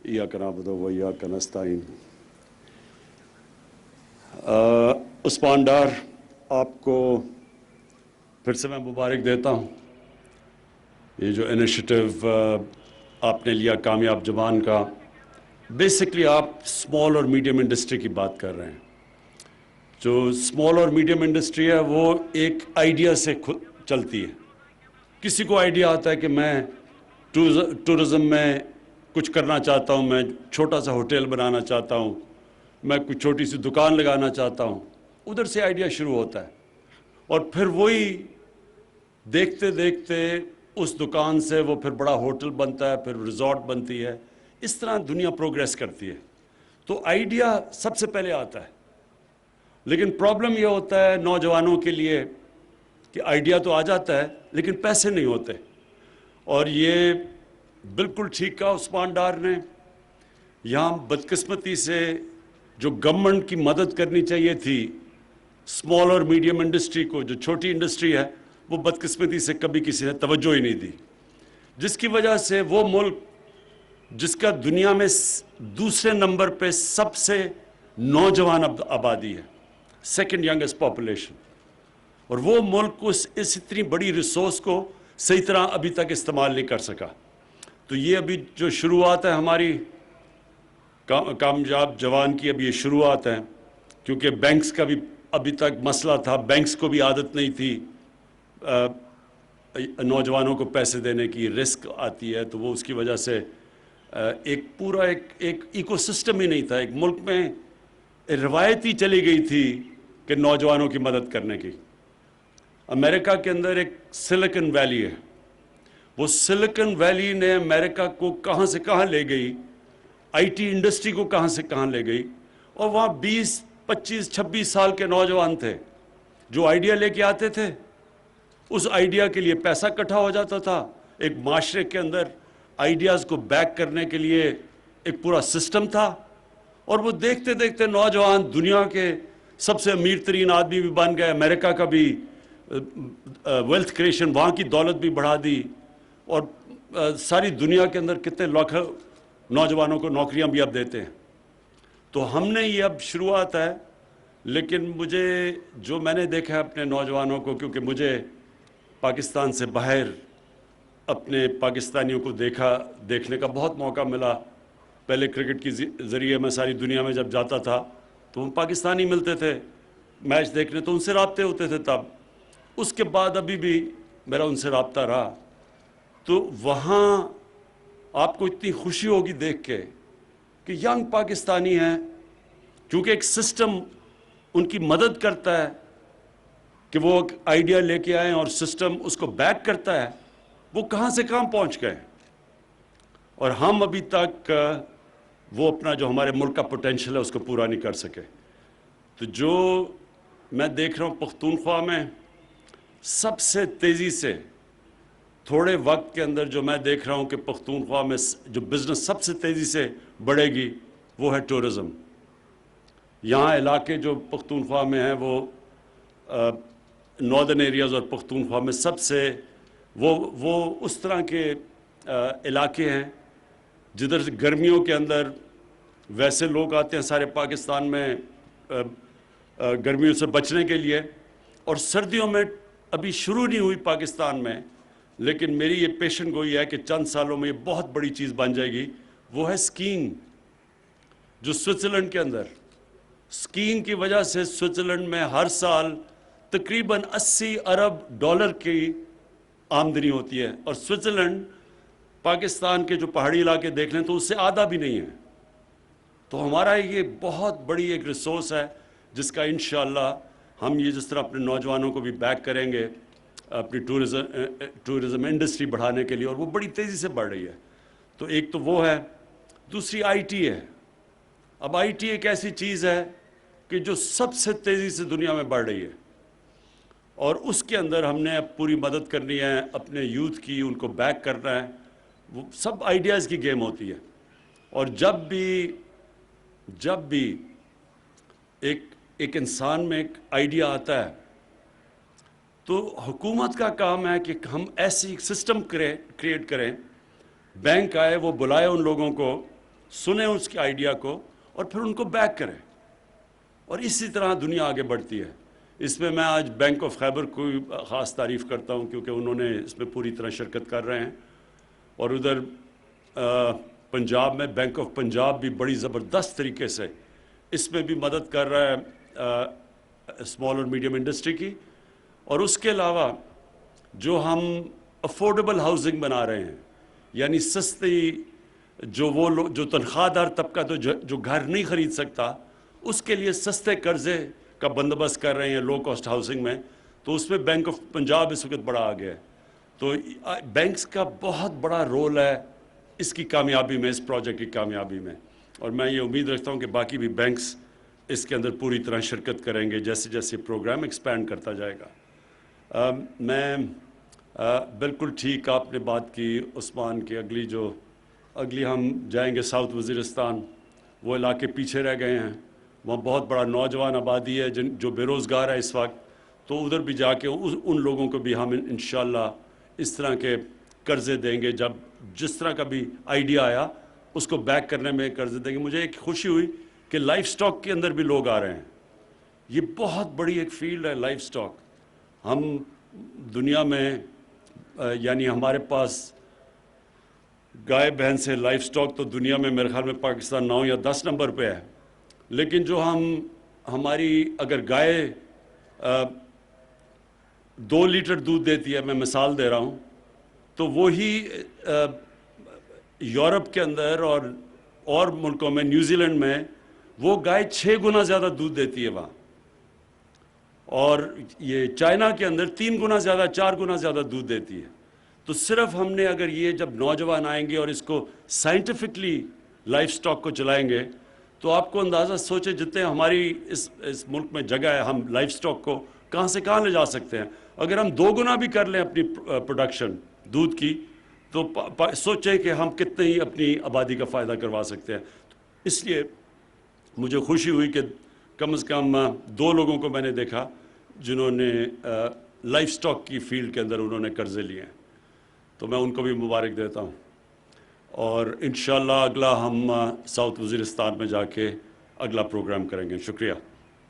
इय्याक नअबुदु व इय्याक नस्तईन। उस्मान डार, आपको फिर से मैं मुबारक देता हूँ। ये जो इनिशिएटिव आपने लिया कामयाब जवान का, बेसिकली आप स्मॉल और मीडियम इंडस्ट्री की बात कर रहे हैं। जो स्मॉल और मीडियम इंडस्ट्री है वो एक आइडिया से खुद चलती है। किसी को आइडिया आता है कि मैं टूरिज़्म में कुछ करना चाहता हूँ, मैं छोटा सा होटल बनाना चाहता हूँ, मैं कुछ छोटी सी दुकान लगाना चाहता हूँ, उधर से आइडिया शुरू होता है और फिर वही देखते देखते उस दुकान से वो फिर बड़ा होटल बनता है, फिर रिजॉर्ट बनती है। इस तरह दुनिया प्रोग्रेस करती है। तो आइडिया सबसे पहले आता है, लेकिन प्रॉब्लम ये होता है नौजवानों के लिए कि आइडिया तो आ जाता है लेकिन पैसे नहीं होते। और ये बिल्कुल ठीक कहा उस्मान डार ने। यहाँ बदकिस्मती से जो गवर्नमेंट की मदद करनी चाहिए थी स्मॉल और मीडियम इंडस्ट्री को, जो छोटी इंडस्ट्री है, वो बदकिस्मती से कभी किसी ने तवज्जो ही नहीं दी, जिसकी वजह से वो मुल्क जिसका दुनिया में दूसरे नंबर पे सबसे नौजवान आबादी है, सेकंड यंगेस्ट पॉपुलेशन, और वो मुल्क इस इतनी बड़ी रिसोर्स को सही तरह अभी तक इस्तेमाल नहीं कर सका। तो ये अभी जो शुरुआत है हमारी कामयाब जवान की, अभी ये शुरुआत है, क्योंकि बैंक्स का भी अभी तक मसला था। बैंक्स को भी आदत नहीं थी नौजवानों को पैसे देने की, रिस्क आती है, तो वो उसकी वजह से एक पूरा एक इकोसिस्टम ही नहीं था। एक मुल्क में रवायत ही चली गई थी कि नौजवानों की मदद करने की। अमेरिका के अंदर एक सिलिकॉन वैली है, वो सिलिकॉन वैली ने अमेरिका को कहाँ से कहाँ ले गई, आईटी इंडस्ट्री को कहाँ से कहाँ ले गई, और वहाँ 20, 25, 26 साल के नौजवान थे जो आइडिया लेके आते थे। उस आइडिया के लिए पैसा इकट्ठा हो जाता था। एक माशरे के अंदर आइडियाज़ को बैक करने के लिए एक पूरा सिस्टम था, और वो देखते देखते नौजवान दुनिया के सबसे अमीर तरीन आदमी भी बन गए। अमेरिका का भी वेल्थ क्रिएशन, वहाँ की दौलत भी बढ़ा दी, और सारी दुनिया के अंदर कितने लाख नौजवानों को नौकरियां भी अब देते हैं। तो हमने ये अब शुरुआत है, लेकिन मुझे जो मैंने देखा है अपने नौजवानों को, क्योंकि मुझे पाकिस्तान से बाहर अपने पाकिस्तानियों को देखने का बहुत मौका मिला। पहले क्रिकेट के ज़रिए मैं सारी दुनिया में जब जाता था तो हम पाकिस्तानी मिलते थे मैच देखने, तो उनसे राब्ते होते थे तब। उसके बाद अभी भी मेरा उनसे राब्ता रहा। तो वहाँ आपको इतनी खुशी होगी देख के कि यंग पाकिस्तानी हैं, क्योंकि एक सिस्टम उनकी मदद करता है कि वो एक आइडिया लेके आए और सिस्टम उसको बैक करता है। वो कहाँ से कहाँ पहुँच गए, और हम अभी तक वो अपना जो हमारे मुल्क का पोटेंशियल है उसको पूरा नहीं कर सके। तो जो मैं देख रहा हूँ पख्तूनख्वा में सबसे तेज़ी से थोड़े वक्त के अंदर जो मैं देख रहा हूँ कि पख्तूनख्वा में जो बिज़नेस सबसे तेज़ी से बढ़ेगी वो है टूरिज़म। यहाँ इलाके जो पख्तूनख्वा में हैं वो नॉर्दर्न एरियाज़ और पख्तूनख्वा में सबसे वो उस तरह के इलाके हैं जिधर से गर्मियों के अंदर वैसे लोग आते हैं सारे पाकिस्तान में गर्मियों से बचने के लिए, और सर्दियों में अभी शुरू नहीं हुई पाकिस्तान में, लेकिन मेरी ये पेशन गोई है कि चंद सालों में ये बहुत बड़ी चीज़ बन जाएगी। वो है स्कीइंग। जो स्विट्ज़रलैंड के अंदर स्कीइंग की वजह से स्विट्ज़रलैंड में हर साल तकरीबन 80 अरब डॉलर की आमदनी होती है, और स्विट्ज़रलैंड पाकिस्तान के जो पहाड़ी इलाके देख लें तो उससे आधा भी नहीं है। तो हमारा ये बहुत बड़ी एक रिसोर्स है जिसका इंशाअल्लाह हम ये जिस तरह अपने नौजवानों को भी बैक करेंगे अपनी टूरिज़म इंडस्ट्री बढ़ाने के लिए, और वो बड़ी तेज़ी से बढ़ रही है। तो एक तो वो है, दूसरी आईटी है। अब आईटी एक ऐसी चीज़ है कि जो सबसे तेज़ी से दुनिया में बढ़ रही है, और उसके अंदर हमने अब पूरी मदद करनी है अपने यूथ की, उनको बैक करना है। वो सब आइडियाज़ की गेम होती है, और जब भी एक इंसान में एक आइडिया आता है तो हुकूमत का काम है कि हम ऐसी सिस्टम क्रिएट करें। बैंक आए, वो बुलाए उन लोगों को, سنیں اس کے آئیڈیا کو اور پھر ان کو بیک کریں، اور اسی طرح دنیا آگے بڑھتی ہے۔ اس میں میں آج بینک آف خیبر کو خاص تعریف کرتا ہوں، کیونکہ انہوں نے اس میں پوری طرح شرکت کر رہے ہیں، اور ادھر پنجاب میں بینک آف پنجاب بھی بڑی زبردست طریقے سے اس میں بھی مدد کر رہا ہے اسمال اور میڈیم انڈسٹری کی۔ اور اس کے علاوہ جو ہم افورڈیبل ہاؤسنگ بنا رہے ہیں، یعنی سستی، جو وہ لوگ جو تنخواہ دار طبقہ تو جو گھر نہیں خرید سکتا، اس کے لیے سستے قرضے کا بندوبست کر رہے ہیں لو کاسٹ ہاؤسنگ میں، تو اس میں بینک آف پنجاب اس وقت بڑا آگے ہے۔ تو بینکس کا بہت بڑا رول ہے اس کی کامیابی میں، اس پروجیکٹ کی کامیابی میں، اور میں یہ امید رکھتا ہوں کہ باقی بھی بینکس اس کے اندر پوری طرح شرکت کریں گے جیسے جیسے پروگرام ایکسپینڈ کرتا جائے گا۔ میں بالکل ٹھیک آپ نے بات کی عثمان کہ اگلی ہم جائیں گے ساؤتھ وزیرستان، وہ علاقے پیچھے رہ گئے ہیں، وہاں بہت بڑا نوجوان آبادی ہے جو بے روزگار ہے اس وقت، تو ادھر بھی جا کے ان لوگوں کو بھی ہم انشاءاللہ اس طرح کے قرضے دیں گے، جس طرح کا بھی آئیڈیا آیا اس کو بیک کرنے میں قرضے دیں گے۔ مجھے ایک خوشی ہوئی کہ لائف سٹاک کے اندر بھی لوگ آ رہے ہیں، یہ بہت بڑی ایک فیلڈ ہے لائف سٹاک۔ ہم دنیا میں یعنی ہمارے پاس گائے بہن سے لائف سٹاک تو دنیا میں میرے خیال میں پاکستان 9 یا 10 نمبر پہ ہے، لیکن جو ہماری اگر گائے 2 لیٹر دودھ دیتی ہے، میں مثال دے رہا ہوں، تو وہی یورپ کے اندر اور ملکوں میں، نیوزی لینڈ میں وہ گائے 6 گنا زیادہ دودھ دیتی ہے وہاں، اور یہ چائنا کے اندر 3 گنا زیادہ، 4 گنا زیادہ دودھ دیتی ہے۔ تو صرف ہم نے اگر یہ جب نوجوان آئیں گے اور اس کو سائنٹیفکلی لائف سٹاک کو چلائیں گے، تو آپ کو اندازہ سوچے جتنے ہماری اس ملک میں جگہ ہے، ہم لائف سٹاک کو کہاں سے کہاں لے جا سکتے ہیں۔ اگر ہم 2 گنا بھی کر لیں اپنی پروڈکشن دودھ کی، تو سوچیں کہ ہم کتنے ہی اپنی آبادی کا فائدہ کروا سکتے ہیں۔ اس لیے مجھے خوشی ہوئی کہ کم از کم 2 لوگوں کو میں نے دیکھا جنہوں نے لائف سٹاک کی فیلڈ کے اندر انہوں نے قرضے لیے ہیں، تو میں ان کو بھی مبارک دیتا ہوں، اور انشاءاللہ اگلا ہم ساؤتھ وزیرستان میں جا کے اگلا پروگرام کریں گے۔ شکریہ۔